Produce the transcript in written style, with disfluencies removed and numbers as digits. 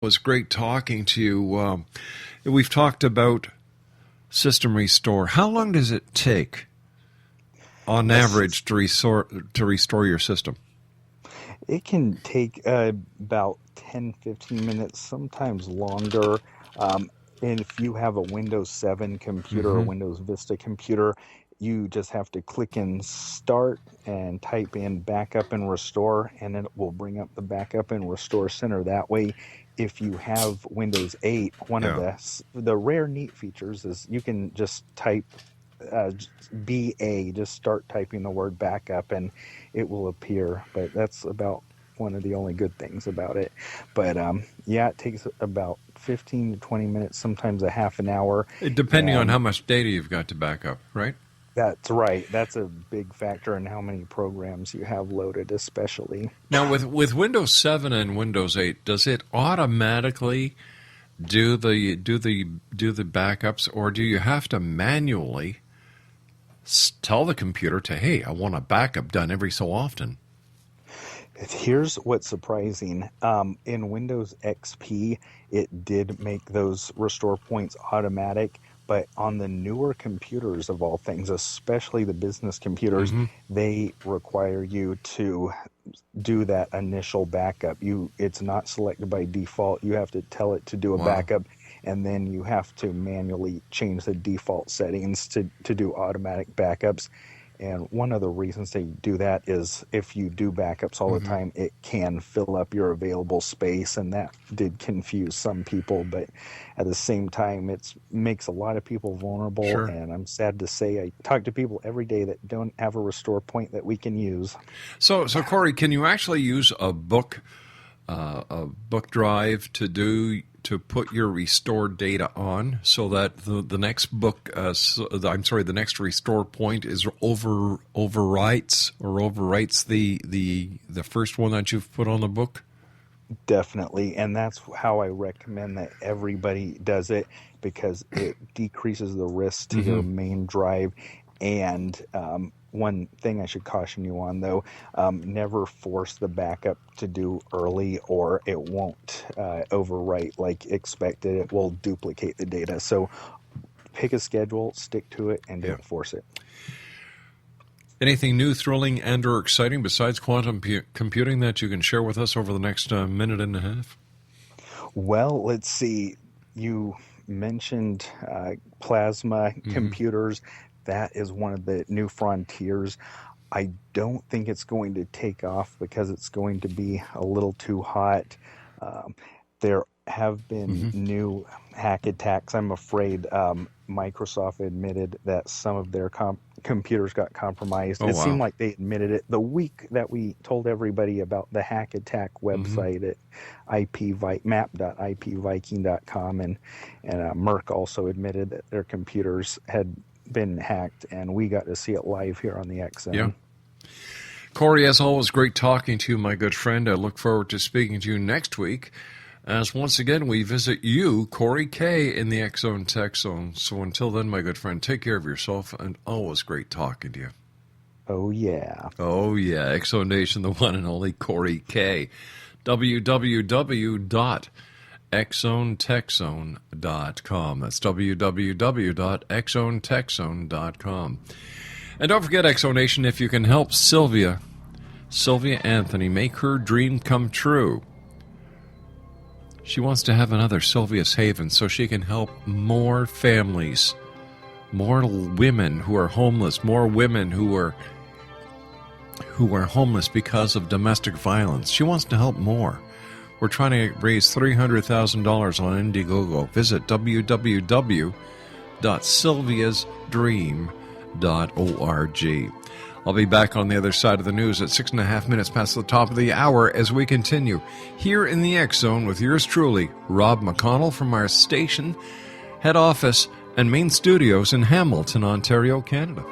It was great talking to you. We've talked about system restore. How long does it take, on average, to restore your system? It can take about 10, 15 minutes, sometimes longer. And if you have a Windows 7 computer or Windows Vista computer, you just have to click in Start and type in Backup and Restore, and it will bring up the Backup and Restore Center. That way, if you have Windows 8, one of the rare neat features is you can just type BA, just start typing the word backup, and it will appear. But that's about one of the only good things about it. But it takes about 15 to 20 minutes, sometimes a half an hour. Depending on how much data you've got to back up, right? That's right. That's a big factor in how many programs you have loaded, especially. Now, with Windows 7 and Windows 8, does it automatically do the backups, or do you have to manually tell the computer to, hey, I want a backup done every so often? Here's what's surprising. In Windows XP, it did make those restore points automatic, but on the newer computers, of all things, especially the business computers, they require you to do that initial backup. It's not selected by default. You have to tell it to do a backup, and then you have to manually change the default settings to do automatic backups. And one of the reasons they do that is if you do backups all the time, it can fill up your available space, and that did confuse some people. But at the same time, it makes a lot of people vulnerable, and I'm sad to say I talk to people every day that don't have a restore point that we can use. So Corey, can you actually use a book drive to put your restored data on, so that the next the next restore point is overwrites the first one that you've put on the book? Definitely, and that's how I recommend that everybody does it, because it decreases the risk to your main drive. And one thing I should caution you on, though, never force the backup to do early, or it won't overwrite like expected. It will duplicate the data. So pick a schedule, stick to it, and don't force it. Anything new, thrilling, and or exciting besides quantum computing that you can share with us over the next minute and a half? Well, let's see. You mentioned plasma computers. That is one of the new frontiers. I don't think it's going to take off because it's going to be a little too hot. There have been new hack attacks. I'm afraid Microsoft admitted that some of their computers got compromised. It seemed like they admitted it the week that we told everybody about the hack attack website at map.ipviking.com, and Merck also admitted that their computers had been hacked, and we got to see it live here on the X Zone. Yeah. Corey, as always, great talking to you, my good friend. I look forward to speaking to you next week, as once again we visit you, Corey K, in the X Zone Tech Zone. So until then, my good friend, take care of yourself, and always great talking to you. Oh, yeah. Oh, yeah. X Zone Nation, the one and only Corey K. www.xzonetechzone.com. That's www.xzonetechzone.com. And don't forget, X Zone Nation, if you can help Sylvia Anthony make her dream come true. She wants to have another Sylvia's Haven so she can help more families, more women who are homeless, more women who are homeless because of domestic violence. She wants to help more. We're trying to raise $300,000 on Indiegogo. Visit www.sylviasdream.org. I'll be back on the other side of the news at 6.5 minutes past the top of the hour as we continue here in the X Zone with yours truly, Rob McConnell, from our station, head office, and main studios in Hamilton, Ontario, Canada.